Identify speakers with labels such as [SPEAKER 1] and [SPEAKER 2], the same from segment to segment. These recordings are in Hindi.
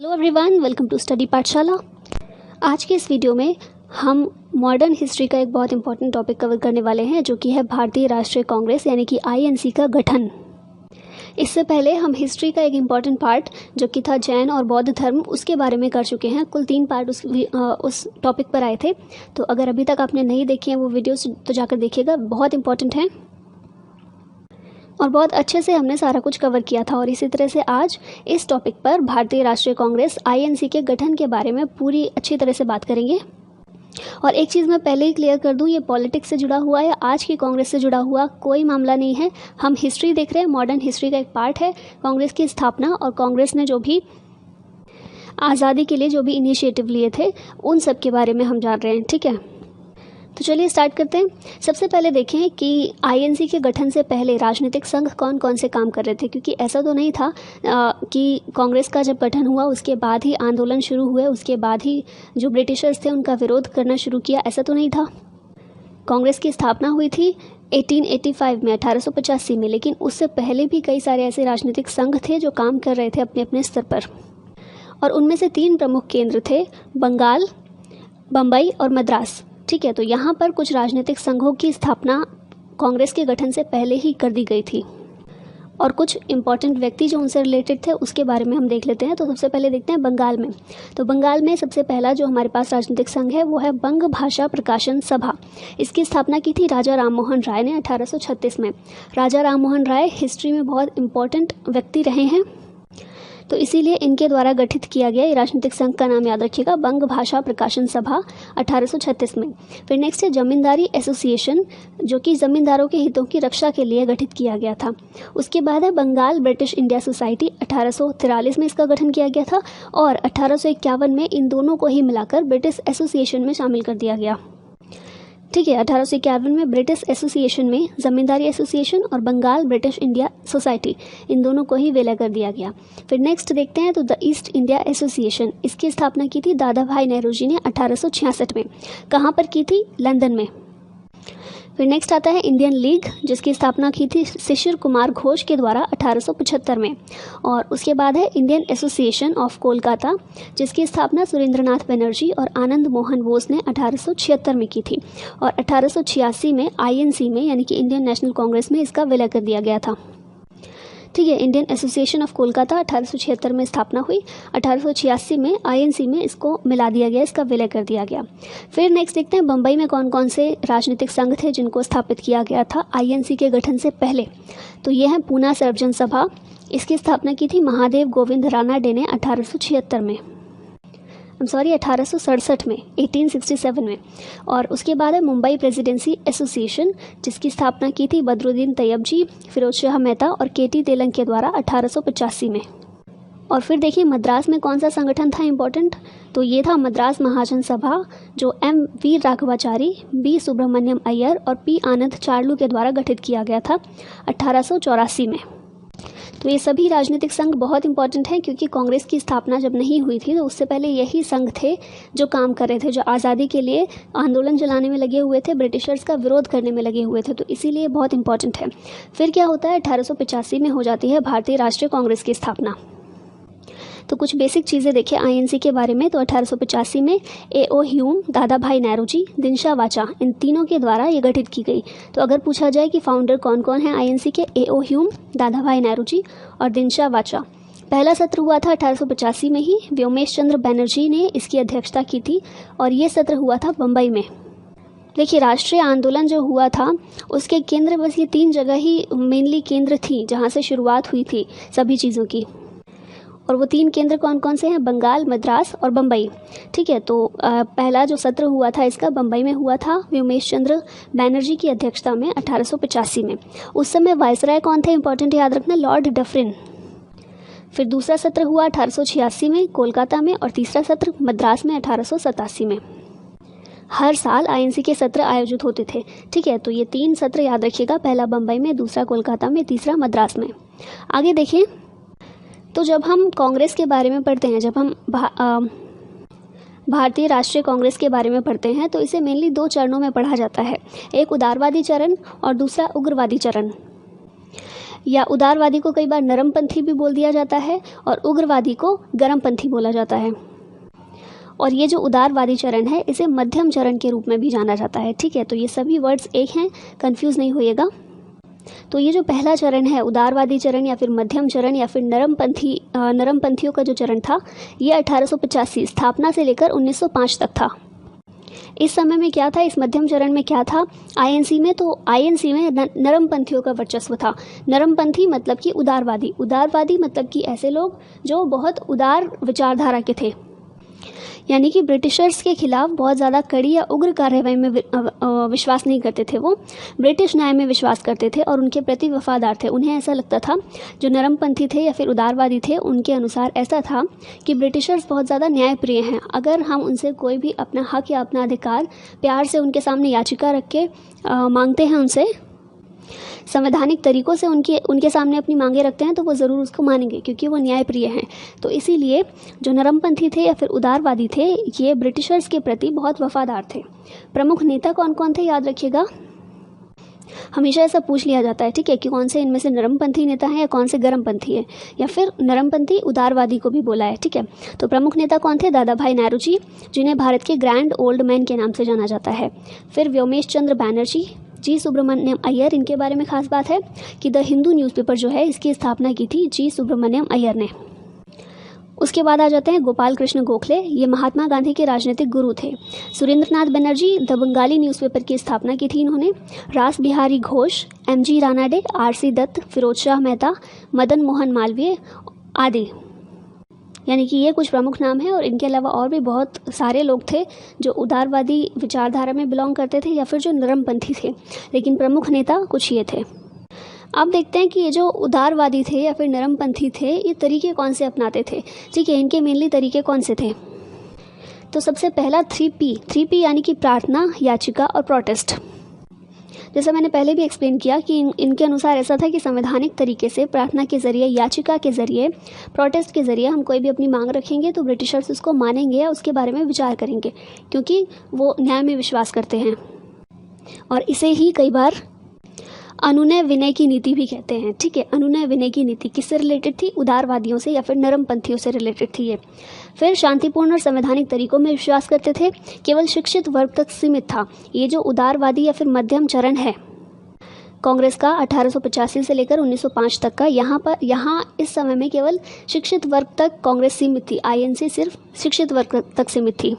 [SPEAKER 1] Hello everyone, welcome to study Pathshala. आज के इस वीडियो में हम मॉडर्न हिस्ट्री का एक बहुत इंपॉर्टेंट टॉपिक कवर करने वाले हैं, जो कि है भारतीय राष्ट्रीय कांग्रेस यानी कि आईएनसी का गठन। इससे पहले हम हिस्ट्री का एक इम्पॉर्टेंट पार्ट जो कि था जैन और बौद्ध धर्म, उसके बारे में कर चुके हैं। कुल 3 पार्ट उस टॉपिक पर आए थे। तो अगर अभी तक आपने नहीं देखे हैं वो वीडियोस तो जाकर देखिएगा, बहुत इंपॉर्टेंट है और बहुत अच्छे से हमने सारा कुछ कवर किया था। और इसी तरह से आज इस टॉपिक पर भारतीय राष्ट्रीय कांग्रेस आईएनसी के गठन के बारे में पूरी अच्छी तरह से बात करेंगे। और एक चीज़ मैं पहले ही क्लियर कर दूं, ये पॉलिटिक्स से जुड़ा हुआ या आज की कांग्रेस से जुड़ा हुआ कोई मामला नहीं है। हम हिस्ट्री देख रहे हैं, मॉडर्न हिस्ट्री का एक पार्ट है कांग्रेस की स्थापना और कांग्रेस ने जो भी आज़ादी के लिए जो भी इनिशिएटिव लिए थे उन सब के बारे में हम जान रहे हैं। ठीक है, तो चलिए स्टार्ट करते हैं। सबसे पहले देखें कि आईएनसी के गठन से पहले राजनीतिक संघ कौन कौन से काम कर रहे थे, क्योंकि ऐसा तो नहीं था कि कांग्रेस का जब गठन हुआ उसके बाद ही आंदोलन शुरू हुए, उसके बाद ही जो ब्रिटिशर्स थे उनका विरोध करना शुरू किया, ऐसा तो नहीं था। कांग्रेस की स्थापना हुई थी 1885 में, 1885 में, लेकिन उससे पहले भी कई सारे ऐसे राजनीतिक संघ थे जो काम कर रहे थे अपने अपने स्तर पर। और उनमें से 3 प्रमुख केंद्र थे, बंगाल, बम्बई और मद्रास। ठीक है, तो यहाँ पर कुछ राजनीतिक संघों की स्थापना कांग्रेस के गठन से पहले ही कर दी गई थी और कुछ इंपॉर्टेंट व्यक्ति जो उनसे रिलेटेड थे उसके बारे में हम देख लेते हैं। तो सबसे पहले देखते हैं बंगाल में। तो बंगाल में सबसे पहला जो हमारे पास राजनीतिक संघ है वो है बंग भाषा प्रकाशन सभा। इसकी स्थापना की थी राजा राममोहन राय ने 1836 में। राजा राममोहन राय हिस्ट्री में बहुत इंपॉर्टेंट व्यक्ति रहे हैं, तो इसीलिए इनके द्वारा गठित किया गया ये राजनीतिक संघ का नाम याद रखिएगा, बंग भाषा प्रकाशन सभा, 1836 में। फिर नेक्स्ट है जमींदारी एसोसिएशन, जो कि जमींदारों के हितों की रक्षा के लिए गठित किया गया था। उसके बाद है बंगाल ब्रिटिश इंडिया सोसाइटी, 1843 में इसका गठन किया गया था और 1851 में इन दोनों को ही मिलाकर ब्रिटिश एसोसिएशन में शामिल कर दिया गया। ठीक है, 1851 में ब्रिटिश एसोसिएशन में जमींदारी एसोसिएशन और बंगाल ब्रिटिश इंडिया सोसाइटी इन दोनों को ही विलय कर दिया गया। फिर नेक्स्ट देखते हैं तो द ईस्ट इंडिया एसोसिएशन, इसकी स्थापना की थी दादा भाई नेहरू जी ने 1866 में। कहाँ पर की थी? लंदन में। फिर नेक्स्ट आता है इंडियन लीग, जिसकी स्थापना की थी शिशिर कुमार घोष के द्वारा 1875 में। और उसके बाद है इंडियन एसोसिएशन ऑफ कोलकाता, जिसकी स्थापना सुरेंद्रनाथ बनर्जी और आनंद मोहन बोस ने 1876 में की थी। और 1886 में आईएनसी में यानी कि इंडियन नेशनल कांग्रेस में इसका विलय कर दिया गया था। ठीक है, इंडियन एसोसिएशन ऑफ कोलकाता 1876 में स्थापना हुई, 1886 में आईएनसी में इसको मिला दिया गया, इसका विलय कर दिया गया। फिर नेक्स्ट देखते हैं बम्बई में कौन कौन से राजनीतिक संघ थे जिनको स्थापित किया गया था आईएनसी के गठन से पहले। तो ये है पूना सर्वजन सभा, इसकी स्थापना की थी महादेव गोविंद रानाडे ने 1867 में, 1867 में, 1867 में। और उसके बाद है मुंबई प्रेसिडेंसी एसोसिएशन, जिसकी स्थापना की थी बदरुद्दीन तैयब जी, फिरोज शाह मेहता और केटी तेलंग के द्वारा 1885 में। और फिर देखिए मद्रास में कौन सा संगठन था इम्पोर्टेंट, तो ये था मद्रास महाजन सभा, जो एम वीर राघवाचारी, बी सुब्रमण्यम अय्यर और पी आनंद चार्लू के द्वारा गठित किया गया था 1884 में। तो ये सभी राजनीतिक संघ बहुत इंपॉर्टेंट हैं, क्योंकि कांग्रेस की स्थापना जब नहीं हुई थी तो उससे पहले यही संघ थे जो काम कर रहे थे, जो आज़ादी के लिए आंदोलन चलाने में लगे हुए थे, ब्रिटिशर्स का विरोध करने में लगे हुए थे, तो इसीलिए बहुत इंपॉर्टेंट है। फिर क्या होता है, 1885 में हो जाती है भारतीय राष्ट्रीय कांग्रेस की स्थापना। तो कुछ बेसिक चीज़ें देखिए आईएनसी के बारे में। तो 1885 में एओ ह्यूम, दादा भाई नेहरू जी, दिनशा वाचा, इन तीनों के द्वारा ये गठित की गई। तो अगर पूछा जाए कि फाउंडर कौन कौन है आईएनसी के, एओ ह्यूम, दादा भाई नेहरू जी और दिनशा वाचा। पहला सत्र हुआ था 1885 में ही, व्योमेश चंद्र बनर्जी ने इसकी अध्यक्षता की थी और ये सत्र हुआ था बम्बई में। देखिए राष्ट्रीय आंदोलन जो हुआ था उसके केंद्र बस ये 3 जगह ही मेनली केंद्र थी जहाँ से शुरुआत हुई थी सभी चीज़ों की। और वो 3 केंद्र कौन कौन से हैं? बंगाल, मद्रास और बम्बई। ठीक है, तो पहला जो सत्र हुआ था इसका बम्बई में हुआ था व्योमेश चंद्र बैनर्जी की अध्यक्षता में 1885 में। उस समय वायसराय कौन थे, इंपॉर्टेंट याद रखना, लॉर्ड डफरिन। फिर दूसरा सत्र हुआ 1886 में कोलकाता में और तीसरा सत्र मद्रास में 1887 में। हर साल आईएनसी के सत्र आयोजित होते थे। ठीक है, तो ये 3 सत्र याद रखिएगा, पहला बम्बई में, दूसरा कोलकाता में, तीसरा मद्रास में। आगे देखें तो जब हम कांग्रेस के बारे में पढ़ते हैं, जब हम भारतीय राष्ट्रीय कांग्रेस के बारे में पढ़ते हैं तो इसे मेनली 2 चरणों में पढ़ा जाता है, एक उदारवादी चरण और दूसरा उग्रवादी चरण। या उदारवादी को कई बार नरमपंथी भी बोल दिया जाता है और उग्रवादी को गर्मपंथी बोला जाता है। और ये जो उदारवादी चरण है इसे मध्यम चरण के रूप में भी जाना जाता है। ठीक है, तो ये सभी वर्ड्स एक हैं, कंफ्यूज नहीं होइएगा। तो ये जो पहला चरण है उदारवादी चरण या फिर मध्यम चरण या फिर नरमपंथियों का जो चरण था, ये 1885 स्थापना से लेकर 1905 तक था। इस समय में क्या था, इस मध्यम चरण में क्या था आईएनसी में, तो आईएनसी में नरमपंथियों का वर्चस्व था। नरमपंथी मतलब कि उदारवादी, उदारवादी मतलब कि ऐसे लोग जो बहुत उदार विचारधारा के थे, यानी कि ब्रिटिशर्स के खिलाफ बहुत ज़्यादा कड़ी या उग्र कार्रवाई में विश्वास नहीं करते थे। वो ब्रिटिश न्याय में विश्वास करते थे और उनके प्रति वफादार थे। उन्हें ऐसा लगता था, जो नरमपंथी थे या फिर उदारवादी थे, उनके अनुसार ऐसा था कि ब्रिटिशर्स बहुत ज़्यादा न्यायप्रिय हैं। अगर हम उनसे कोई भी अपना हक या अपना अधिकार प्यार से उनके सामने याचिका रख के मांगते हैं, उनसे संवैधानिक तरीक़ों से उनके सामने अपनी मांगे रखते हैं, तो वो ज़रूर उसको मानेंगे क्योंकि वो न्यायप्रिय हैं। तो इसीलिए जो नरमपंथी थे या फिर उदारवादी थे, ये ब्रिटिशर्स के प्रति बहुत वफादार थे। प्रमुख नेता कौन कौन थे याद रखिएगा, हमेशा ऐसा पूछ लिया जाता है। ठीक है, कि कौन से इनमें से नरमपंथी नेता है या कौन से गर्मपंथी है, या फिर नरमपंथी उदारवादी को भी बोला है। ठीक है, तो प्रमुख नेता कौन थे, दादा भाई नेहरू, जिन्हें भारत के ग्रैंड ओल्ड मैन के नाम से जाना जाता है। फिर व्योमेश चंद्र बैनर्जी, जी सुब्रमण्यम अय्यर, इनके बारे में खास बात है कि द हिंदू न्यूज़पेपर जो है इसकी स्थापना की थी जी सुब्रमण्यम अय्यर ने। उसके बाद आ जाते हैं गोपाल कृष्ण गोखले, ये महात्मा गांधी के राजनीतिक गुरु थे। सुरेंद्रनाथ बनर्जी, द बंगाली न्यूज़पेपर की स्थापना की थी इन्होंने। रास बिहारी घोष, एमजी रानाडे, आरसी दत्त, फिरोज शाह मेहता, मदन मोहन मालवीय आदि, यानी कि ये कुछ प्रमुख नाम हैं। और इनके अलावा और भी बहुत सारे लोग थे जो उदारवादी विचारधारा में बिलोंग करते थे या फिर जो नरमपंथी थे, लेकिन प्रमुख नेता कुछ ये थे। अब देखते हैं कि ये जो उदारवादी थे या फिर नरमपंथी थे, ये तरीके कौन से अपनाते थे। ठीक है, इनके मेनली तरीके कौन से थे, तो सबसे पहला 3P यानी कि प्रार्थना, याचिका और प्रोटेस्ट। जैसा मैंने पहले भी एक्सप्लेन किया कि इनके अनुसार ऐसा था कि संवैधानिक तरीके से प्रार्थना के ज़रिए, याचिका के ज़रिए, प्रोटेस्ट के ज़रिए हम कोई भी अपनी मांग रखेंगे तो ब्रिटिशर्स उसको मानेंगे या उसके बारे में विचार करेंगे, क्योंकि वो न्याय में विश्वास करते हैं। और इसे ही कई बार अनुनय विनय की नीति भी कहते हैं। ठीक है, अनुनय विनय की नीति किससे रिलेटेड थी, उदारवादियों से या फिर नरमपंथियों से रिलेटेड थी ये। फिर शांतिपूर्ण और संवैधानिक तरीकों में विश्वास करते थे, केवल शिक्षित वर्ग तक सीमित था। ये जो उदारवादी या फिर मध्यम चरण है कांग्रेस का 1885 से लेकर 1905 तक का, यहाँ इस समय में केवल शिक्षित वर्ग तक कांग्रेस सीमित थी। आईएनसी सिर्फ शिक्षित वर्ग तक सीमित थी।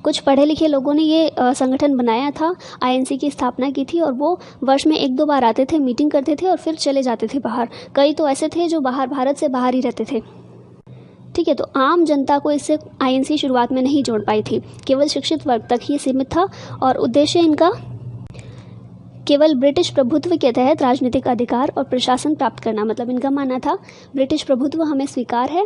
[SPEAKER 1] कुछ पढ़े लिखे लोगों ने ये संगठन बनाया था, आईएनसी की स्थापना की थी, और वो वर्ष में 1-2 बार आते थे, मीटिंग करते थे और फिर चले जाते थे बाहर। कई तो ऐसे थे जो भारत से बाहर ही रहते थे। ठीक है, तो आम जनता को इससे आईएनसी शुरुआत में नहीं जोड़ पाई थी, केवल शिक्षित वर्ग तक ही सीमित था। और उद्देश्य इनका केवल ब्रिटिश प्रभुत्व के तहत राजनीतिक अधिकार और प्रशासन प्राप्त करना। मतलब इनका मानना था ब्रिटिश प्रभुत्व हमें स्वीकार है,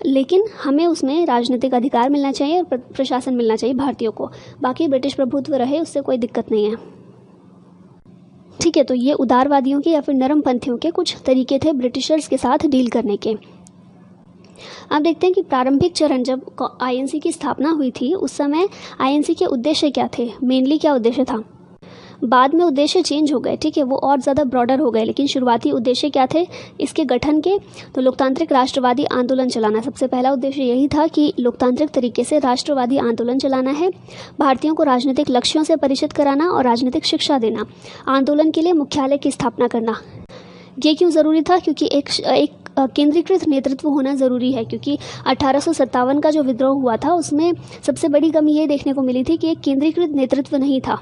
[SPEAKER 1] लेकिन हमें उसमें राजनीतिक अधिकार मिलना चाहिए और प्रशासन मिलना चाहिए भारतीयों को। बाकी ब्रिटिश प्रभुत्व रहे, उससे कोई दिक्कत नहीं है। ठीक है, तो ये उदारवादियों के या फिर नरमपंथियों के कुछ तरीके थे ब्रिटिशर्स के साथ डील करने के। अब देखते हैं कि प्रारंभिक चरण जब आईएनसी की स्थापना हुई थी, उस समय आईएनसी के उद्देश्य क्या थे, मेनली क्या उद्देश्य था। बाद में उद्देश्य चेंज हो गए। ठीक है, वो और ज़्यादा ब्रॉडर हो गए, लेकिन शुरुआती उद्देश्य क्या थे इसके गठन के, तो लोकतांत्रिक राष्ट्रवादी आंदोलन चलाना। सबसे पहला उद्देश्य यही था कि लोकतांत्रिक तरीके से राष्ट्रवादी आंदोलन चलाना है, भारतीयों को राजनीतिक लक्ष्यों से परिचित कराना और राजनीतिक शिक्षा देना। आंदोलन के लिए मुख्यालय की स्थापना करना। ये क्यों ज़रूरी था, क्योंकि एक केंद्रीकृत नेतृत्व होना ज़रूरी है, क्योंकि 1857 का जो विद्रोह हुआ था उसमें सबसे बड़ी कमी ये देखने को मिली थी कि एक केंद्रीकृत नेतृत्व नहीं था।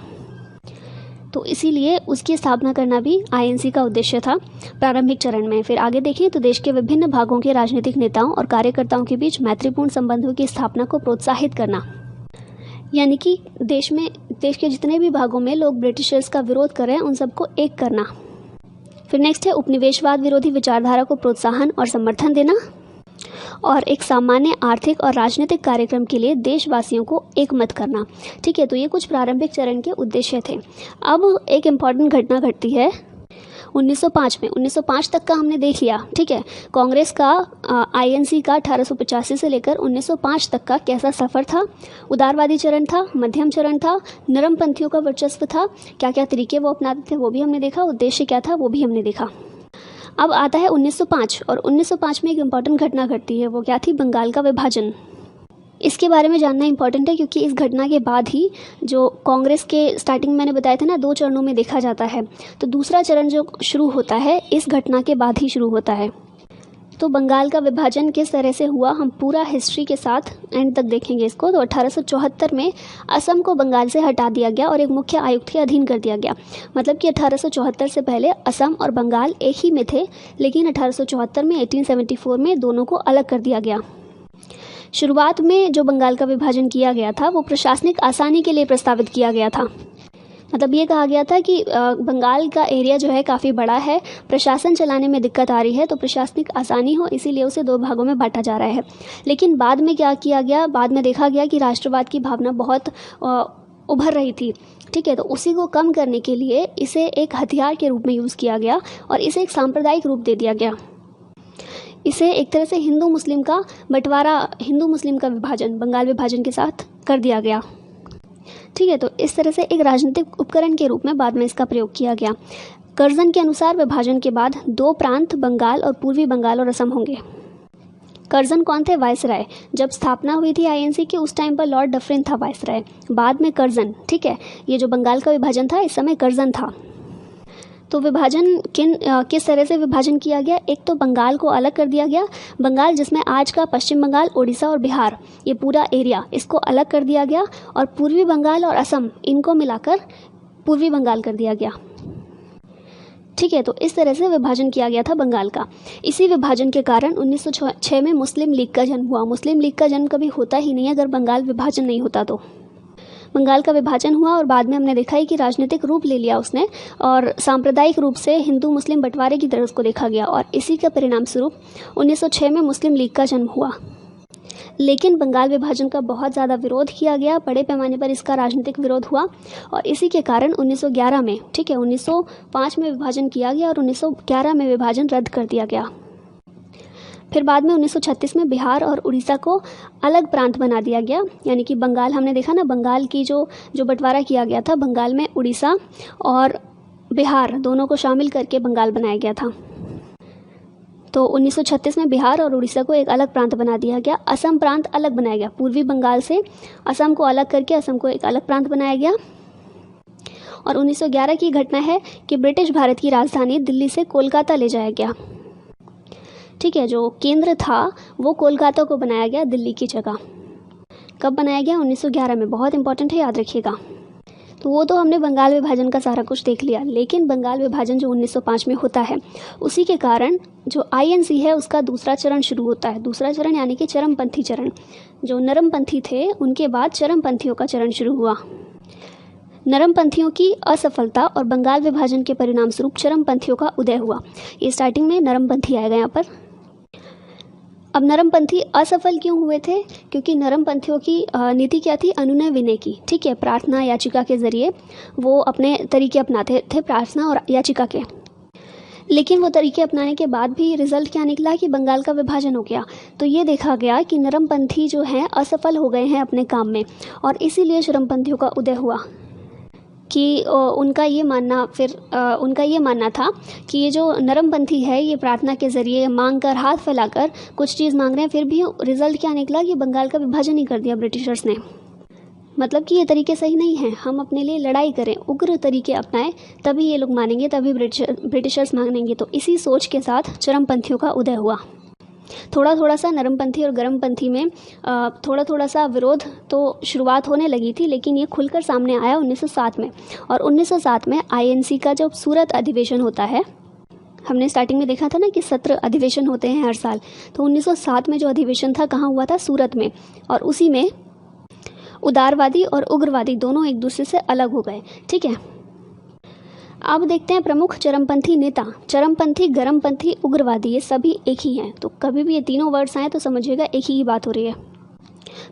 [SPEAKER 1] तो इसीलिए उसकी स्थापना करना भी आईएनसी का उद्देश्य था प्रारंभिक चरण में। फिर आगे देखें तो देश के विभिन्न भागों के राजनीतिक नेताओं और कार्यकर्ताओं के बीच मैत्रीपूर्ण संबंधों की स्थापना को प्रोत्साहित करना, यानी कि देश के जितने भी भागों में लोग ब्रिटिशर्स का विरोध कर रहे हैं उन सबको एक करना। फिर नेक्स्ट है उपनिवेशवाद विरोधी विचारधारा को प्रोत्साहन और समर्थन देना, और एक सामान्य आर्थिक और राजनीतिक कार्यक्रम के लिए देशवासियों को एकमत करना। ठीक है, तो ये कुछ प्रारंभिक चरण के उद्देश्य थे। अब एक इम्पॉर्टेंट घटना घटती है 1905 में। 1905 तक का हमने देख लिया। ठीक है, कांग्रेस का आईएनसी का 1885 से लेकर 1905 तक का कैसा सफ़र था। उदारवादी चरण था, मध्यम चरण था, नरमपंथियों का वर्चस्व था, क्या क्या तरीके वो अपनाते थे वो भी हमने देखा, उद्देश्य क्या था वो भी हमने देखा। अब आता है 1905 और 1905 में एक इम्पॉर्टेंट घटना घटती है। वो क्या थी? बंगाल का विभाजन। इसके बारे में जानना इंपॉर्टेंट है क्योंकि इस घटना के बाद ही जो कांग्रेस के स्टार्टिंग मैंने बताया था ना 2 चरणों में देखा जाता है, तो दूसरा चरण जो शुरू होता है इस घटना के बाद ही शुरू होता है। तो बंगाल का विभाजन किस तरह से हुआ हम पूरा हिस्ट्री के साथ एंड तक देखेंगे इसको। तो 1874 में असम को बंगाल से हटा दिया गया और एक मुख्य आयुक्त के अधीन कर दिया गया। मतलब कि 1874 से पहले असम और बंगाल एक ही में थे, लेकिन 1874 में 1874 में दोनों को अलग कर दिया गया। शुरुआत में जो बंगाल का विभाजन किया गया था वो प्रशासनिक आसानी के लिए प्रस्तावित किया गया था। मतलब ये कहा गया था कि बंगाल का एरिया जो है काफ़ी बड़ा है, प्रशासन चलाने में दिक्कत आ रही है, तो प्रशासनिक आसानी हो इसीलिए उसे 2 भागों में बांटा जा रहा है। लेकिन बाद में क्या किया गया? बाद में देखा गया कि राष्ट्रवाद की भावना बहुत उभर रही थी। ठीक है, तो उसी को कम करने के लिए इसे एक हथियार के रूप में यूज़ किया गया और इसे एक सांप्रदायिक रूप दे दिया गया। इसे एक तरह से हिंदू मुस्लिम का बंटवारा, हिंदू मुस्लिम का विभाजन बंगाल विभाजन के साथ कर दिया गया। ठीक है, तो इस तरह से एक राजनीतिक उपकरण के रूप में बाद में इसका प्रयोग किया गया। कर्जन के अनुसार विभाजन के बाद 2 प्रांत बंगाल और पूर्वी बंगाल और असम होंगे। कर्जन कौन थे? वायसराय। जब स्थापना हुई थी आईएनसी की उस टाइम पर लॉर्ड डफरिन था वायसराय, बाद में कर्जन। ठीक है, ये जो बंगाल का विभाजन था इस समय कर्जन था। तो विभाजन किस तरह से विभाजन किया गया? एक तो बंगाल को अलग कर दिया गया। बंगाल जिसमें आज का पश्चिम बंगाल, उड़ीसा और बिहार, ये पूरा एरिया, इसको अलग कर दिया गया और पूर्वी बंगाल और असम इनको मिलाकर पूर्वी बंगाल कर दिया गया। ठीक है, तो इस तरह से विभाजन किया गया था बंगाल का। इसी विभाजन के कारण 1906 में मुस्लिम लीग का जन्म हुआ। मुस्लिम लीग का जन्म कभी होता ही नहीं अगर बंगाल विभाजन नहीं होता तो। बंगाल का विभाजन हुआ और बाद में हमने देखा है कि राजनीतिक रूप ले लिया उसने और सांप्रदायिक रूप से हिंदू मुस्लिम बंटवारे की तरह उसको देखा गया और इसी का परिणाम स्वरूप 1906 में मुस्लिम लीग का जन्म हुआ। लेकिन बंगाल विभाजन का बहुत ज़्यादा विरोध किया गया, बड़े पैमाने पर इसका राजनीतिक विरोध हुआ और इसी के कारण 1911 में, ठीक है, 1905 में विभाजन किया गया और 1911 में विभाजन रद्द कर दिया गया। फिर बाद में 1936 में बिहार और उड़ीसा को अलग प्रांत बना दिया गया। यानी कि बंगाल, हमने देखा ना बंगाल की जो बंटवारा किया गया था, बंगाल में उड़ीसा और बिहार दोनों को शामिल करके बंगाल बनाया गया था। तो 1936 में बिहार और उड़ीसा को एक अलग प्रांत बना दिया गया। असम प्रांत अलग बनाया गया, पूर्वी बंगाल से असम को अलग करके असम को एक अलग प्रांत बनाया गया। और 1911 की घटना है कि ब्रिटिश भारत की राजधानी दिल्ली से कोलकाता ले जाया गया। ठीक है, जो केंद्र था वो कोलकाता को बनाया गया दिल्ली की जगह। कब बनाया गया? 1911 में। बहुत इंपॉर्टेंट है, याद रखिएगा। तो वो तो हमने बंगाल विभाजन का सारा कुछ देख लिया, लेकिन बंगाल विभाजन जो 1905 में होता है उसी के कारण जो आईएनसी है उसका दूसरा चरण शुरू होता है। दूसरा चरण यानी कि चरमपंथी चरण। जो नरमपंथी थे उनके बाद चरमपंथियों का चरण शुरू हुआ। नरमपंथियों की असफलता और बंगाल विभाजन के परिणाम स्वरूप चरमपंथियों का उदय हुआ। ये स्टार्टिंग में नरमपंथी आएगा यहाँ पर। अब नरमपंथी असफल क्यों हुए थे? क्योंकि नरमपंथियों की नीति क्या थी? अनुनय विनय की। ठीक है, प्रार्थना याचिका के जरिए वो अपने तरीके अपनाते थे, प्रार्थना और याचिका के। लेकिन वो तरीके अपनाने के बाद भी रिजल्ट क्या निकला कि बंगाल का विभाजन हो गया। तो ये देखा गया कि नरमपंथी जो हैं असफल हो गए हैं अपने काम में और इसीलिए चरमपंथियों का उदय हुआ। कि उनका ये मानना था कि ये जो नरमपंथी है ये प्रार्थना के ज़रिए मांग कर, हाथ फैलाकर कुछ चीज़ मांग रहे हैं, फिर भी रिज़ल्ट क्या निकला कि बंगाल का विभाजन ही कर दिया ब्रिटिशर्स ने। मतलब कि ये तरीके सही नहीं हैं, हम अपने लिए लड़ाई करें, उग्र तरीके अपनाएं, तभी ये लोग मानेंगे, तभी ब्रिटिशर्स मानेंगे। तो इसी सोच के साथ चरमपंथियों का उदय हुआ। थोड़ा सा नरमपंथी और गर्मपंथी में थोड़ा सा विरोध तो शुरुआत होने लगी थी, लेकिन ये खुलकर सामने आया 1907 में। और 1907 में आईएनसी का जब सूरत अधिवेशन होता है, हमने स्टार्टिंग में देखा था ना कि 17 अधिवेशन होते हैं हर साल, तो 1907 में जो अधिवेशन था कहाँ हुआ था? सूरत में। और उसी में उदारवादी और उग्रवादी दोनों एक दूसरे से अलग हो गए। ठीक है, अब देखते हैं प्रमुख चरमपंथी नेता। चरमपंथी, गर्मपंथी, उग्रवादी, ये सभी एक ही हैं। तो कभी भी ये तीनों वर्ड्स आए तो समझिएगा एक ही बात हो रही है।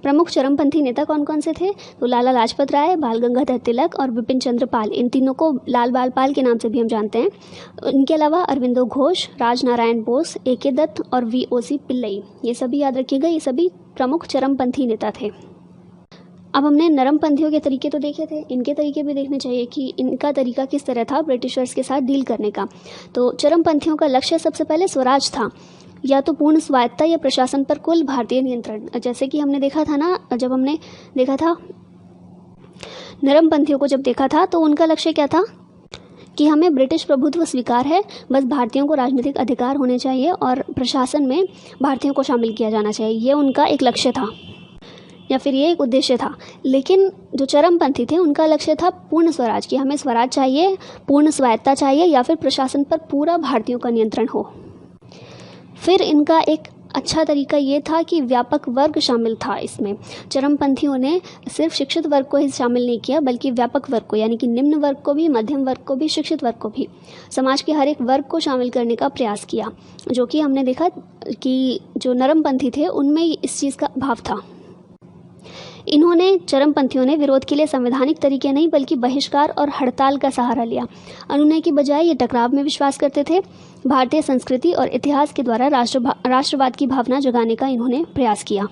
[SPEAKER 1] प्रमुख चरमपंथी नेता कौन कौन से थे? तो लाला लाजपत राय, बाल गंगाधर तिलक और विपिन चंद्र पाल। इन तीनों को लाल बाल पाल के नाम से भी हम जानते हैं। इनके अलावा अरविंदो घोष, राजनारायण बोस, ए.के. दत्त और वी.ओ.सी. पिल्लई, ये सभी याद रखिएगा, ये सभी प्रमुख चरमपंथी नेता थे। अब हमने नरमपंथियों के तरीके तो देखे थे, इनके तरीके भी देखने चाहिए कि इनका तरीका किस तरह था ब्रिटिशर्स के साथ डील करने का। तो चरमपंथियों का लक्ष्य सबसे पहले स्वराज था, या तो पूर्ण स्वायत्तता या प्रशासन पर कुल भारतीय नियंत्रण। जैसे कि हमने देखा था ना, जब हमने देखा था नरमपंथियों को जब देखा था तो उनका लक्ष्य क्या था कि हमें ब्रिटिश प्रभुत्व स्वीकार है, बस भारतीयों को राजनीतिक अधिकार होने चाहिए और प्रशासन में भारतीयों को शामिल किया जाना चाहिए। ये उनका एक लक्ष्य था या फिर ये एक उद्देश्य था। लेकिन जो चरमपंथी थे उनका लक्ष्य था पूर्ण स्वराज, कि हमें स्वराज चाहिए, पूर्ण स्वायत्तता चाहिए, या फिर प्रशासन पर पूरा भारतीयों का नियंत्रण हो। फिर इनका एक अच्छा तरीका ये था कि व्यापक वर्ग शामिल था इसमें। चरमपंथियों ने सिर्फ शिक्षित वर्ग को ही शामिल नहीं किया, बल्कि व्यापक वर्ग को, यानी कि निम्न वर्ग को भी, मध्यम वर्ग को भी, शिक्षित वर्ग को भी, समाज के हर एक वर्ग को शामिल करने का प्रयास किया। जो कि हमने देखा कि जो नरमपंथी थे उनमें इस चीज़ का अभाव था। चरमपंथियों ने विरोध के लिए संवैधानिक तरीके नहीं बल्कि बहिष्कार और हड़ताल का सहारा लिया। अनुनय की बजाय ये टकराव में विश्वास करते थे। भारतीय संस्कृति और इतिहास के द्वारा राष्ट्रवाद की भावना जगाने का इन्होंने प्रयास किया।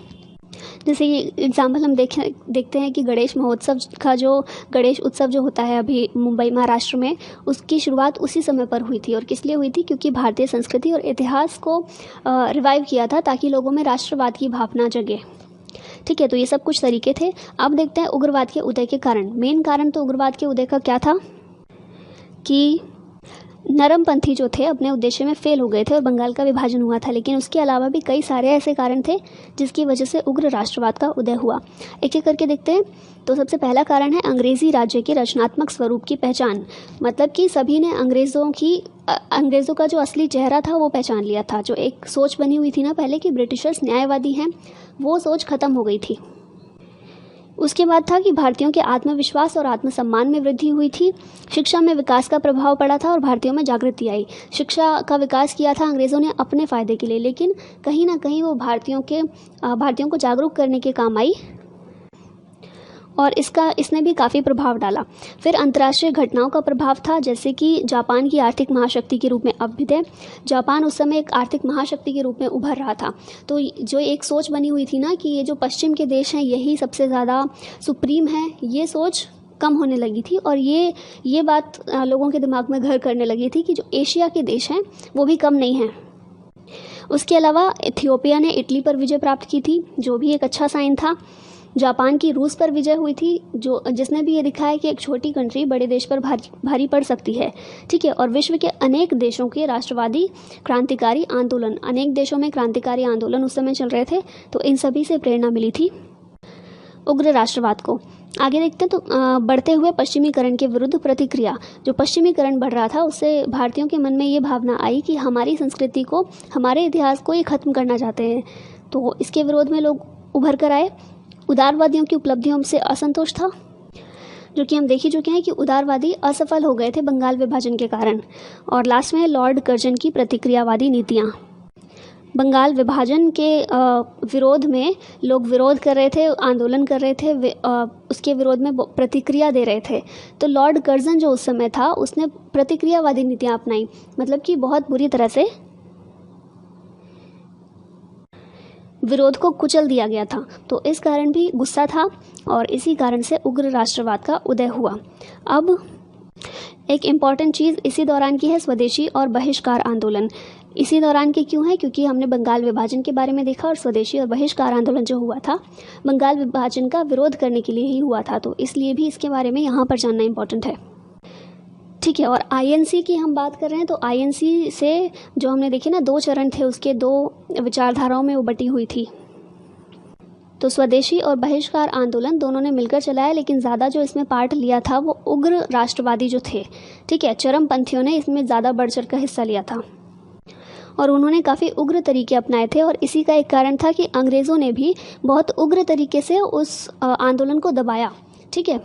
[SPEAKER 1] जैसे ये एग्जाम्पल हम देखते हैं कि गणेश उत्सव जो होता है अभी मुंबई महाराष्ट्र में, उसकी शुरुआत उसी समय पर हुई थी। और किस लिए हुई थी? क्योंकि भारतीय संस्कृति और इतिहास को रिवाइव किया था ताकि लोगों में राष्ट्रवाद की भावना जगे। ठीक है, तो ये सब कुछ तरीके थे। अब देखते हैं उग्रवाद के उदय के कारण। मेन कारण तो उग्रवाद के उदय का क्या था कि नरमपंथी जो थे अपने उद्देश्य में फेल हो गए थे और बंगाल का विभाजन हुआ था। लेकिन उसके अलावा भी कई सारे ऐसे कारण थे जिसकी वजह से उग्र राष्ट्रवाद का उदय हुआ। एक एक करके देखते हैं। तो सबसे पहला कारण है अंग्रेजी राज्य के रचनात्मक स्वरूप की पहचान। मतलब कि सभी ने अंग्रेज़ों का जो असली चेहरा था वो पहचान लिया था। जो एक सोच बनी हुई थी ना पहले कि ब्रिटिशर्स न्यायवादी हैं, वो सोच खत्म हो गई थी। उसके बाद था कि भारतीयों के आत्मविश्वास और आत्मसम्मान में वृद्धि हुई थी। शिक्षा में विकास का प्रभाव पड़ा था और भारतीयों में जागृति आई। शिक्षा का विकास किया था अंग्रेज़ों ने अपने फ़ायदे के लिए, लेकिन कहीं ना कहीं वो भारतीयों को जागरूक करने के काम आई और इसने भी काफ़ी प्रभाव डाला। फिर अंतर्राष्ट्रीय घटनाओं का प्रभाव था, जैसे कि जापान की आर्थिक महाशक्ति के रूप में अभ्युदय। जापान उस समय एक आर्थिक महाशक्ति के रूप में उभर रहा था। तो जो एक सोच बनी हुई थी ना कि ये जो पश्चिम के देश हैं यही सबसे ज़्यादा सुप्रीम है, ये सोच कम होने लगी थी। और ये बात लोगों के दिमाग में घर करने लगी थी कि जो एशिया के देश हैं वो भी कम नहीं हैं। उसके अलावा इथियोपिया ने इटली पर विजय प्राप्त की थी, जो भी एक अच्छा साइन था। जापान की रूस पर विजय हुई थी, जिसने भी ये दिखाया कि एक छोटी कंट्री बड़े देश पर भारी पड़ सकती है। ठीक है, और विश्व के अनेक देशों के राष्ट्रवादी क्रांतिकारी आंदोलन, अनेक देशों में क्रांतिकारी आंदोलन उस समय चल रहे थे, तो इन सभी से प्रेरणा मिली थी उग्र राष्ट्रवाद को। आगे देखते हैं। तो बढ़ते हुए पश्चिमीकरण के विरुद्ध प्रतिक्रिया। जो पश्चिमीकरण बढ़ रहा था उससे भारतीयों के मन में ये भावना आई कि हमारी संस्कृति को, हमारे इतिहास को ये ख़त्म करना चाहते हैं। तो इसके विरोध में लोग उभर कर आए। उदारवादियों की उपलब्धियों से असंतोष था, जो कि हम देख ही चुके हैं कि उदारवादी असफल हो गए थे बंगाल विभाजन के कारण। और लास्ट में लॉर्ड कर्जन की प्रतिक्रियावादी नीतियाँ। बंगाल विभाजन के विरोध में लोग विरोध कर रहे थे, आंदोलन कर रहे थे, उसके विरोध में प्रतिक्रिया दे रहे थे। तो लॉर्ड कर्जन जो उस समय था उसने प्रतिक्रियावादी नीतियाँ अपनाई, मतलब कि बहुत बुरी तरह से विरोध को कुचल दिया गया था। तो इस कारण भी गुस्सा था और इसी कारण से उग्र राष्ट्रवाद का उदय हुआ। अब एक इम्पॉर्टेंट चीज़ इसी दौरान की है स्वदेशी और बहिष्कार आंदोलन। इसी दौरान की क्यों है? क्योंकि हमने बंगाल विभाजन के बारे में देखा और स्वदेशी और बहिष्कार आंदोलन जो हुआ था बंगाल विभाजन का विरोध करने के लिए ही हुआ था। तो इसलिए भी इसके बारे में यहाँ पर जानना इम्पॉर्टेंट है। ठीक है, और आईएनसी की हम बात कर रहे हैं तो आईएनसी से जो हमने देखे ना 2 चरण थे, उसके 2 विचारधाराओं में वो बटी हुई थी। तो स्वदेशी और बहिष्कार आंदोलन दोनों ने मिलकर चलाया, लेकिन ज़्यादा जो इसमें पार्ट लिया था वो उग्र राष्ट्रवादी जो थे। ठीक है, चरमपंथियों ने इसमें ज़्यादा बढ़ चढ़ कर हिस्सा लिया था और उन्होंने काफ़ी उग्र तरीके अपनाए थे। और इसी का एक कारण था कि अंग्रेज़ों ने भी बहुत उग्र तरीके से उस आंदोलन को दबाया। ठीक है,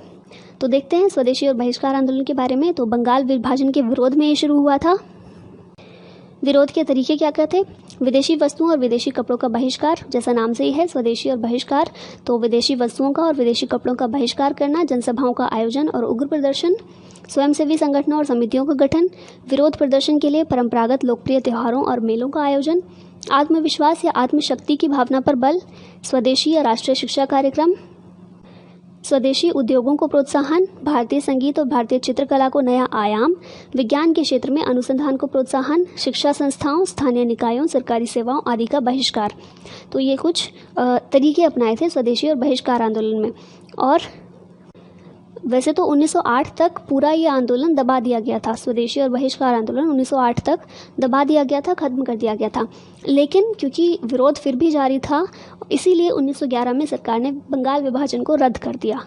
[SPEAKER 1] तो देखते हैं स्वदेशी और बहिष्कार आंदोलन के बारे में। तो बंगाल विभाजन के विरोध में ये शुरू हुआ था। विरोध के तरीके क्या क्या थे? विदेशी वस्तुओं और विदेशी कपड़ों का बहिष्कार, जैसा नाम से ही है स्वदेशी और बहिष्कार। तो विदेशी वस्तुओं का और विदेशी कपड़ों का बहिष्कार करना, जनसभाओं का आयोजन और उग्र प्रदर्शन, स्वयंसेवी संगठनों और समितियों का गठन, विरोध प्रदर्शन के लिए परंपरागत लोकप्रिय त्योहारों और मेलों का आयोजन, आत्मविश्वास या आत्मशक्ति की भावना पर बल, स्वदेशी या राष्ट्रीय शिक्षा कार्यक्रम, स्वदेशी उद्योगों को प्रोत्साहन, भारतीय संगीत और भारतीय चित्रकला को नया आयाम, विज्ञान के क्षेत्र में अनुसंधान को प्रोत्साहन, शिक्षा संस्थाओं, स्थानीय निकायों, सरकारी सेवाओं आदि का बहिष्कार। तो ये कुछ तरीके अपनाए थे स्वदेशी और बहिष्कार आंदोलन में। और वैसे तो 1908 तक पूरा ये आंदोलन दबा दिया गया था, स्वदेशी और बहिष्कार आंदोलन 1908 तक दबा दिया गया था, खत्म कर दिया गया था। लेकिन क्योंकि विरोध फिर भी जारी था, इसीलिए 1911 में सरकार ने बंगाल विभाजन को रद्द कर दिया।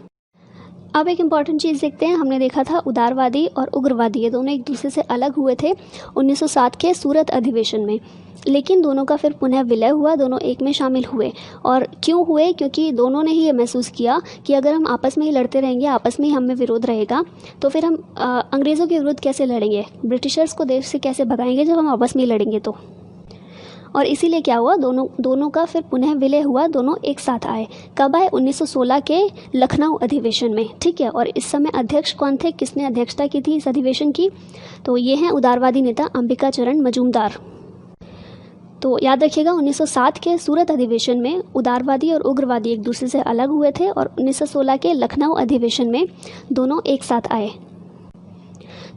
[SPEAKER 1] अब एक इम्पॉर्टेंट चीज़ देखते हैं। हमने देखा था उदारवादी और उग्रवादी ये दोनों एक दूसरे से अलग हुए थे 1907 के सूरत अधिवेशन में, लेकिन दोनों का फिर पुनः विलय हुआ, दोनों एक में शामिल हुए। और क्यों हुए? क्योंकि दोनों ने ही ये महसूस किया कि अगर हम आपस में ही लड़ते रहेंगे, आपस में ही हम में विरोध रहेगा, तो फिर हम अंग्रेज़ों के विरुद्ध कैसे लड़ेंगे, ब्रिटिशर्स को देश से कैसे भगाएंगे जब हम आपस में ही लड़ेंगे तो। और इसीलिए क्या हुआ, दोनों का फिर पुनः विलय हुआ, दोनों एक साथ आए। कब आए? 1916 के लखनऊ अधिवेशन में, ठीक है। और इस समय अध्यक्ष कौन थे, किसने अध्यक्षता की थी इस अधिवेशन की? तो ये हैं उदारवादी नेता अंबिका चरण मजूमदार। तो याद रखिएगा 1907 के सूरत अधिवेशन में उदारवादी और उग्रवादी एक दूसरे से अलग हुए थे, और 1916 के लखनऊ अधिवेशन में दोनों एक साथ आए।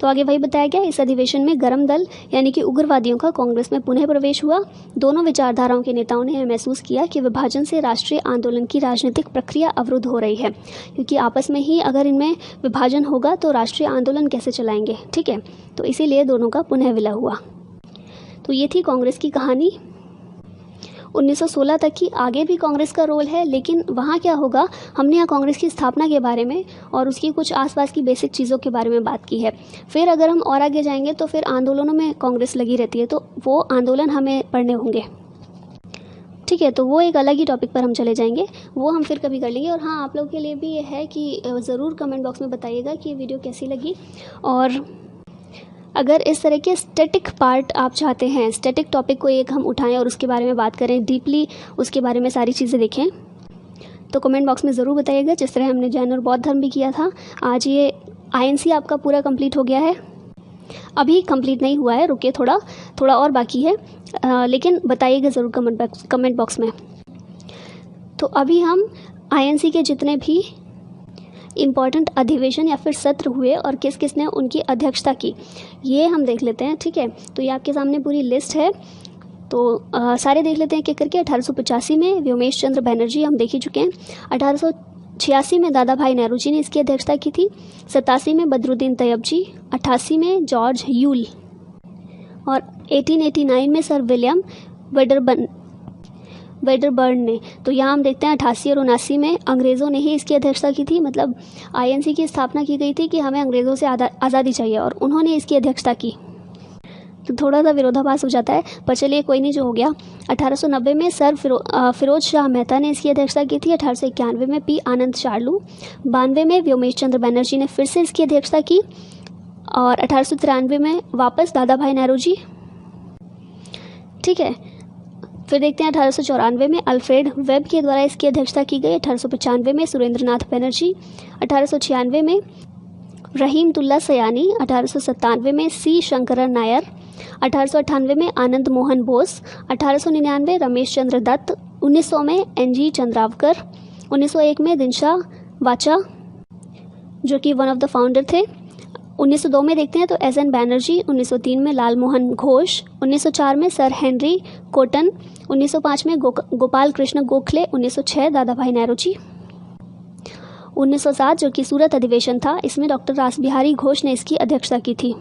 [SPEAKER 1] तो आगे वही बताया गया। इस अधिवेशन में गरम दल यानी कि उग्रवादियों का कांग्रेस में पुनः प्रवेश हुआ। दोनों विचारधाराओं के नेताओं ने यह महसूस किया कि विभाजन से राष्ट्रीय आंदोलन की राजनीतिक प्रक्रिया अवरुद्ध हो रही है, क्योंकि आपस में ही अगर इनमें विभाजन होगा तो राष्ट्रीय आंदोलन कैसे चलाएंगे, ठीक है। तो इसीलिए दोनों का पुनः विलय हुआ। तो ये थी कांग्रेस की कहानी 1916 तक की। आगे भी कांग्रेस का रोल है, लेकिन वहाँ क्या होगा, हमने यहाँ कांग्रेस की स्थापना के बारे में और उसकी कुछ आसपास की बेसिक चीज़ों के बारे में बात की है। फिर अगर हम और आगे जाएंगे तो फिर आंदोलनों में कांग्रेस लगी रहती है, तो वो आंदोलन हमें पढ़ने होंगे, ठीक है। तो वो एक अलग ही टॉपिक पर हम चले जाएंगे, वो हम फिर कभी कर लेंगे। और हाँ, आप लोगों के लिए भी ये है कि ज़रूर कमेंट बॉक्स में बताइएगा कि ये वीडियो कैसी लगी। और अगर इस तरह के स्टैटिक पार्ट आप चाहते हैं, स्टैटिक टॉपिक को एक हम उठाएं और उसके बारे में बात करें डीपली, उसके बारे में सारी चीज़ें देखें, तो कमेंट बॉक्स में ज़रूर बताइएगा। जिस तरह हमने जैन और बौद्ध धर्म भी किया था। आज ये INC आपका पूरा कंप्लीट हो गया है। अभी कंप्लीट नहीं हुआ है, रुकिए, थोड़ा और बाकी है, लेकिन बताइएगा ज़रूर कमेंट बॉक्स में। तो अभी हम INC के जितने भी इम्पॉर्टेंट अधिवेशन या फिर सत्र हुए और किस किस ने उनकी अध्यक्षता की, ये हम देख लेते हैं, ठीक है। तो ये आपके सामने पूरी लिस्ट है, तो सारे देख लेते हैं एक एक करके। 1885 में व्योमेश चंद्र बनर्जी हम देख ही चुके हैं। 1886 में दादा भाई नेहरू जी ने इसकी अध्यक्षता की थी। 87 में बदरुद्दीन तैयब जी। 88 में जॉर्ज यूल। और 1889 में सर विलियम वेडरबर्न ने। तो यहाँ हम देखते हैं 88 और 79 में अंग्रेज़ों ने ही इसकी अध्यक्षता की थी, मतलब INC की स्थापना की गई थी कि हमें अंग्रेज़ों से आज़ादी चाहिए, और उन्होंने इसकी अध्यक्षता की। तो थोड़ा सा विरोधाभास हो जाता है, पर चलिए कोई नहीं, जो हो गया। 1890 में सर फिरोज शाह मेहता ने इसकी अध्यक्षता की थी। 1891 में P आनंद चार्लू। 92 में व्योमेश चंद्र बनर्जी ने फिर से इसकी अध्यक्षता की। और 1893 में वापस दादा भाई नेहरू जी, ठीक है। फिर देखते हैं 1894 में अल्फ्रेड वेब के द्वारा इसकी अध्यक्षता की गई। 1895 में सुरेंद्रनाथ बनर्जी। 1896 में रहीमतुल्ला सयानी। 1897 में C शंकरन नायर। 1898 में आनंद मोहन बोस। 1899 रमेश चंद्र दत्त। 1900 में NG चंद्रावकर। 1901 में दिनशा वाचा, जो कि वन ऑफ द फाउंडर थे। 1902 में देखते हैं तो SN बैनर्जी। 1903 में लाल मोहन घोष। 1904 में सर हेनरी कोटन। 1905 में गोपाल कृष्ण गोखले। 1906 दादा भाई नेहरू जी। 1907 जो कि सूरत अधिवेशन था, इसमें डॉक्टर रासबिहारी घोष ने इसकी अध्यक्षता की थी।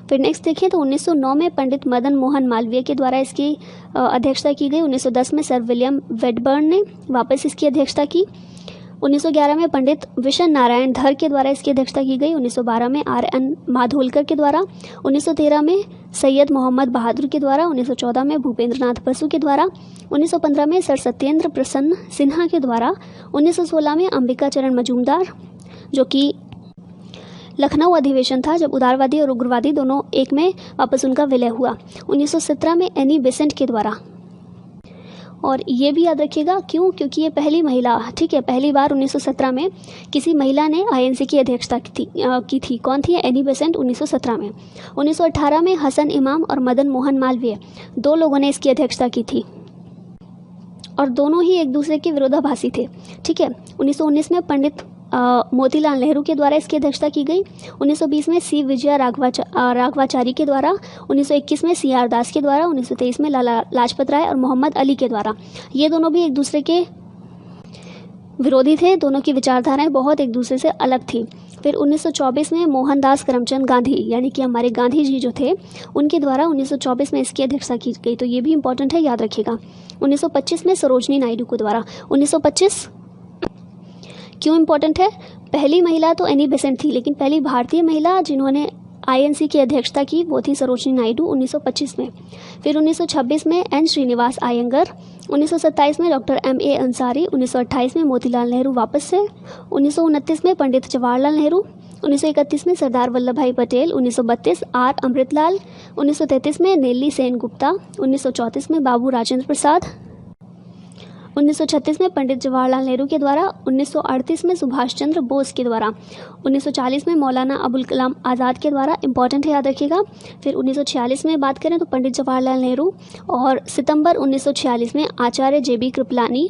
[SPEAKER 1] फिर नेक्स्ट देखें तो 1909 में पंडित मदन मोहन मालवीय के द्वारा इसकी अध्यक्षता की गई। 1910 में सर विलियम वेडबर्न ने वापस इसकी अध्यक्षता की। 1911 में पंडित विशन नारायण धर के द्वारा इसकी अध्यक्षता की गई। 1912 में RN माधोलकर के द्वारा। 1913 में सैयद मोहम्मद बहादुर के द्वारा। 1914 में भूपेंद्रनाथ बसु के द्वारा। 1915 में सर सत्येंद्र प्रसन्न सिन्हा के द्वारा। 1916 में अंबिका चरण मजूमदार, जो कि लखनऊ अधिवेशन था जब उदारवादी और उग्रवादी दोनों एक में वापस उनका विलय हुआ। 1917 में एनी बेसेंट के द्वारा। और ये भी याद रखिएगा, क्यों? क्योंकि ये पहली महिला, ठीक है, पहली बार 1917 में किसी महिला ने INC की अध्यक्षता की थी। कौन थी? एनी बेसेंट 1917 में। 1918 में हसन इमाम और मदन मोहन मालवीय, दो लोगों ने इसकी अध्यक्षता की थी। और दोनों ही एक दूसरे के विरोधाभासी थे। ठीक है, 1919 में पंडित मोतीलाल नेहरू के द्वारा इसकी अध्यक्षता की गई, 1920 में सी विजया राघवाचारी के द्वारा, 1921 में सी आर दास के द्वारा, 1923 में लाला लाजपत राय और मोहम्मद अली के द्वारा। ये दोनों भी एक दूसरे के विरोधी थे, दोनों की विचारधाराएं बहुत एक दूसरे से अलग थी। फिर 1924 में मोहनदास करमचंद गांधी यानी कि हमारे गांधी जी जो थे उनके द्वारा 1924 में इसकी अध्यक्षता की गई, तो ये भी इंपॉर्टेंट है, याद रखिएगा। 1925 में सरोजनी नायडू के द्वारा। 1925 क्यों इंपॉर्टेंट है? पहली महिला तो एनी बेसेंट थी, लेकिन पहली भारतीय महिला जिन्होंने आईएनसी की अध्यक्षता की वो थी सरोजनी नायडू 1925 में। फिर 1926 में एन श्रीनिवास अयंगर, 1927 में डॉक्टर एम.ए. अंसारी, 1928 में मोतीलाल नेहरू वापस से, 1929 में पंडित जवाहरलाल नेहरू, 1931 में सरदार वल्लभ भाई पटेल, 1932 आर अमृतलाल, 1933 में नेल्ली सेन गुप्ता, 1934 में बाबू राजेंद्र प्रसाद, 1936 में पंडित जवाहरलाल नेहरू के द्वारा, 1938 में सुभाष चंद्र बोस के द्वारा, 1940 में मौलाना अबुल कलाम आज़ाद के द्वारा, इंपॉर्टेंट है, याद रखिएगा। फिर 1946 में बात करें तो पंडित जवाहरलाल नेहरू, और सितंबर 1946 में आचार्य जे.बी. कृपलानी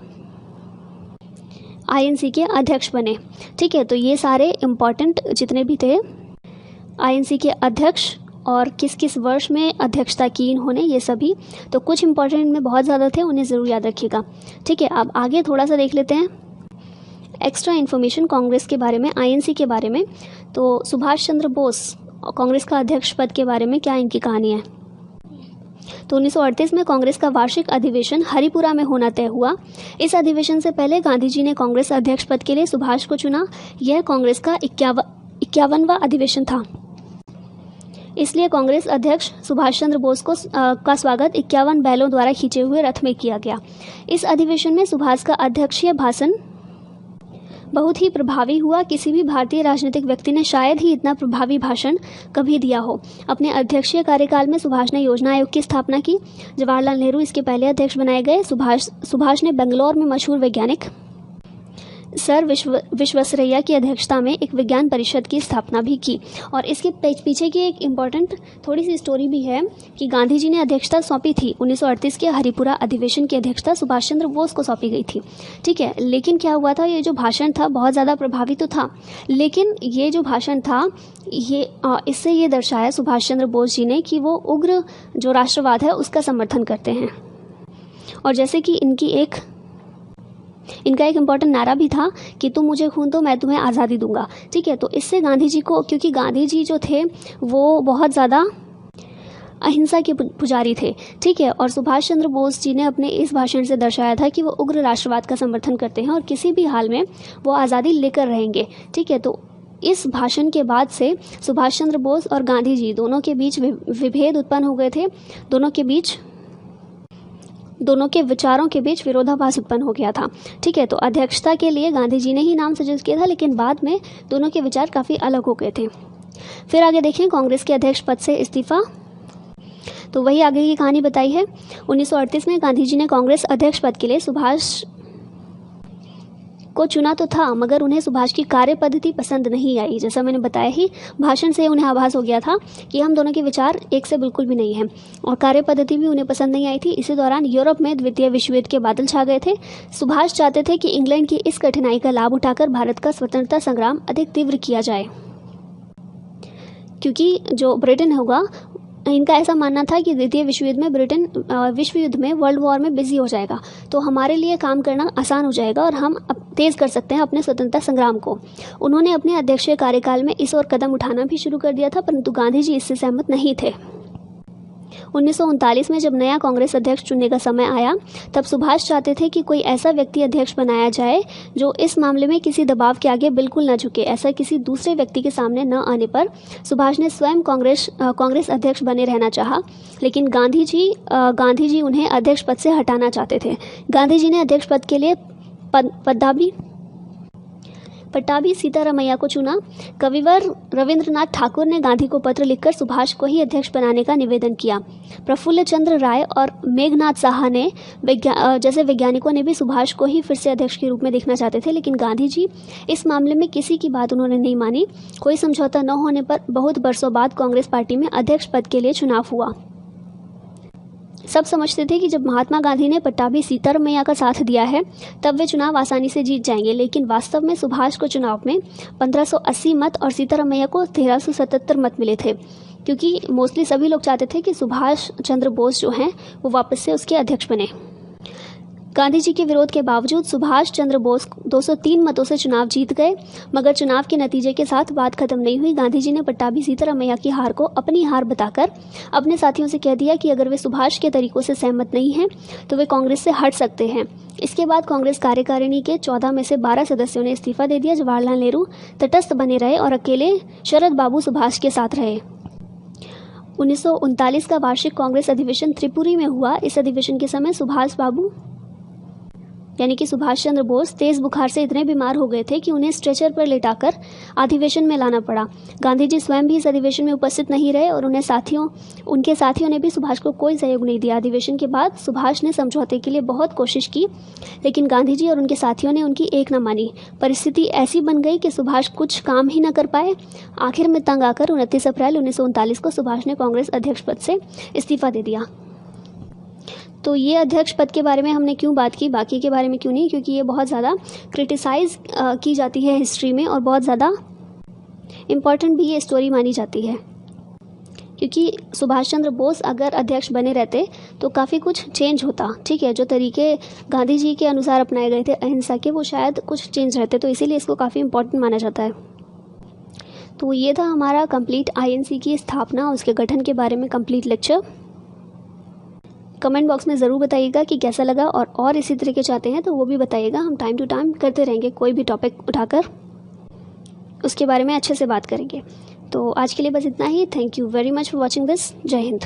[SPEAKER 1] आईएनसी के अध्यक्ष बने। ठीक है, तो ये सारे इंपॉर्टेंट जितने भी थे आईएनसी के अध्यक्ष और किस किस वर्ष में अध्यक्षता की इन्होंने, ये सभी, तो कुछ इंपॉर्टेंट में बहुत ज़्यादा थे, उन्हें ज़रूर याद रखिएगा। ठीक है, अब आगे थोड़ा सा देख लेते हैं एक्स्ट्रा इन्फॉर्मेशन कांग्रेस के बारे में, आईएनसी के बारे में। तो सुभाष चंद्र बोस कांग्रेस का अध्यक्ष पद के बारे में क्या इनकी कहानी है। तो 1938 में कांग्रेस का वार्षिक अधिवेशन हरिपुरा में होना तय हुआ। इस अधिवेशन से पहले गांधी जी ने कांग्रेस अध्यक्ष पद के लिए सुभाष को चुना। यह कांग्रेस का 51वां अधिवेशन था, इसलिए कांग्रेस अध्यक्ष सुभाष चंद्र बोस का स्वागत 51 बैलों द्वारा खींचे हुए रथ में किया गया। इस अधिवेशन में सुभाष का अध्यक्षीय भाषण बहुत ही प्रभावी हुआ। किसी भी भारतीय राजनीतिक व्यक्ति ने शायद ही इतना प्रभावी भाषण कभी दिया हो। अपने अध्यक्षीय कार्यकाल में सुभाष ने योजना आयोग की स्थापना की। जवाहरलाल नेहरू इसके पहले अध्यक्ष बनाए गए। सुभाष ने बेंगलोर में मशहूर वैज्ञानिक सर विश्वेश्वरैया की अध्यक्षता में एक विज्ञान परिषद की स्थापना भी की। और इसके पीछे की एक इम्पॉर्टेंट थोड़ी सी स्टोरी भी है कि गांधी जी ने अध्यक्षता सौंपी थी 1938 के हरिपुरा अधिवेशन की अध्यक्षता सुभाष चंद्र बोस को सौंपी गई थी। ठीक है, लेकिन क्या हुआ था, ये जो भाषण था बहुत ज़्यादा प्रभावी तो था, लेकिन ये जो भाषण था ये इससे ये दर्शाया सुभाष चंद्र बोस जी ने कि वो उग्र जो राष्ट्रवाद है उसका समर्थन करते हैं। और जैसे कि इनका एक इम्पॉर्टेंट नारा भी था कि तुम मुझे खून दो मैं तुम्हें आज़ादी दूंगा। ठीक है, तो इससे गांधी जी को, क्योंकि गांधी जी जो थे वो बहुत ज़्यादा अहिंसा के पुजारी थे। ठीक है, और सुभाष चंद्र बोस जी ने अपने इस भाषण से दर्शाया था कि वो उग्र राष्ट्रवाद का समर्थन करते हैं और किसी भी हाल में वो आज़ादी लेकर रहेंगे। ठीक है, तो इस भाषण के बाद से सुभाष चंद्र बोस और गांधी जी दोनों के बीच विभेद उत्पन्न हो गए थे। दोनों के विचारों के बीच विरोधाभास उत्पन्न हो गया था। ठीक है, तो अध्यक्षता के लिए गांधी जी ने ही नाम सजेस्ट किया था, लेकिन बाद में दोनों के विचार काफ़ी अलग हो गए थे। फिर आगे देखें कांग्रेस के अध्यक्ष पद से इस्तीफा, तो वही आगे की कहानी बताई है। 1938 में गांधी जी ने कांग्रेस अध्यक्ष पद के लिए सुभाष को चुना तो था, मगर उन्हें सुभाष की कार्य पद्धति पसंद नहीं आई। जैसा मैंने बताया ही, भाषण से उन्हें आभास हो गया था कि हम दोनों के विचार एक से बिल्कुल भी नहीं हैं, और कार्य पद्धति भी उन्हें पसंद नहीं आई थी। इसी दौरान यूरोप में द्वितीय विश्व युद्ध के बादल छा गए थे। सुभाष चाहते थे कि इंग्लैंड की इस कठिनाई का लाभ उठाकर भारत का स्वतंत्रता संग्राम अधिक तीव्र किया जाए, क्योंकि जो ब्रिटेन होगा, इनका ऐसा मानना था कि द्वितीय विश्व युद्ध में ब्रिटेन विश्व युद्ध में वर्ल्ड वॉर में बिजी हो जाएगा, तो हमारे लिए काम करना आसान हो जाएगा और हम तेज़ कर सकते हैं अपने स्वतंत्रता संग्राम को। उन्होंने अपने अध्यक्षीय कार्यकाल में इस ओर कदम उठाना भी शुरू कर दिया था, परंतु गांधी जी इससे सहमत नहीं थे। 1939 में जब नया कांग्रेस अध्यक्ष चुनने का समय आया, तब सुभाष चाहते थे कि कोई ऐसा व्यक्ति अध्यक्ष बनाया जाए जो इस मामले में किसी दबाव के आगे बिल्कुल न झुके। ऐसा किसी दूसरे व्यक्ति के सामने न आने पर सुभाष ने स्वयं कांग्रेस अध्यक्ष बने रहना चाहा, लेकिन गांधी जी उन्हें अध्यक्ष पद से हटाना चाहते थे। गांधी जी ने अध्यक्ष पद के लिए पट्टाभी सीतारामैया को चुना। कविवर रविंद्रनाथ ठाकुर ने गांधी को पत्र लिखकर सुभाष को ही अध्यक्ष बनाने का निवेदन किया। प्रफुल्ल चंद्र राय और मेघनाथ साहा ने जैसे वैज्ञानिकों ने भी सुभाष को ही फिर से अध्यक्ष के रूप में देखना चाहते थे, लेकिन गांधी जी इस मामले में किसी की बात उन्होंने नहीं मानी। कोई समझौता न होने पर बहुत बरसों बाद कांग्रेस पार्टी में अध्यक्ष पद के लिए चुनाव हुआ। सब समझते थे कि जब महात्मा गांधी ने पट्टाभी सीतारमैया का साथ दिया है तब वे चुनाव आसानी से जीत जाएंगे, लेकिन वास्तव में सुभाष को चुनाव में 1580 मत और सीतारमैया को 1377 मत मिले थे, क्योंकि मोस्टली सभी लोग चाहते थे कि सुभाष चंद्र बोस जो हैं वो वापस से उसके अध्यक्ष बने। गांधी जी के विरोध के बावजूद सुभाष चंद्र बोस 203 मतों से चुनाव जीत गए, मगर चुनाव के नतीजे के साथ बात खत्म नहीं हुई। गांधी जी ने पट्टाभी सीतारमैया की हार को अपनी हार बताकर अपने साथियों से कह दिया कि अगर वे सुभाष के तरीकों से सहमत नहीं हैं तो वे कांग्रेस से हट सकते हैं। इसके बाद कांग्रेस कार्यकारिणी के 14 में से 12 सदस्यों ने इस्तीफा दे दिया। जवाहरलाल नेहरू तटस्थ बने रहे और अकेले शरद बाबू सुभाष के साथ रहे। 1939 का वार्षिक कांग्रेस अधिवेशन त्रिपुरी में हुआ। इस अधिवेशन के समय सुभाष बाबू यानी कि सुभाष चंद्र बोस तेज बुखार से इतने बीमार हो गए थे कि उन्हें स्ट्रेचर पर लेटाकर अधिवेशन में लाना पड़ा। गांधी जी स्वयं भी इस अधिवेशन में उपस्थित नहीं रहे और उनके साथियों ने भी सुभाष को कोई सहयोग नहीं दिया। अधिवेशन के बाद सुभाष ने समझौते के लिए बहुत कोशिश की, लेकिन गांधी जी और उनके साथियों ने उनकी एक न मानी। परिस्थिति ऐसी बन गई कि सुभाष कुछ काम ही न कर पाए। आखिर में तंग आकर 29 अप्रैल 1939 को सुभाष ने कांग्रेस अध्यक्ष पद से इस्तीफा दे दिया। तो ये अध्यक्ष पद के बारे में हमने क्यों बात की, बाकी के बारे में क्यों नहीं, क्योंकि ये बहुत ज़्यादा क्रिटिसाइज़ की जाती है हिस्ट्री में और बहुत ज़्यादा इम्पॉर्टेंट भी ये स्टोरी मानी जाती है। क्योंकि सुभाष चंद्र बोस अगर अध्यक्ष बने रहते तो काफ़ी कुछ चेंज होता, ठीक है। जो तरीके गांधी जी के अनुसार अपनाए गए थे अहिंसा के, वो शायद कुछ चेंज रहते, तो इसीलिए इसको काफ़ी इम्पॉर्टेंट माना जाता है। तो ये था हमारा कंप्लीट आईएनसी की स्थापना, उसके गठन के बारे में कंप्लीट लेक्चर। कमेंट बॉक्स में ज़रूर बताइएगा कि कैसा लगा, और इसी तरह के चाहते हैं तो वो भी बताइएगा। हम टाइम टू टाइम करते रहेंगे, कोई भी टॉपिक उठाकर उसके बारे में अच्छे से बात करेंगे। तो आज के लिए बस इतना ही। Thank you very much for watching this. जय हिंद।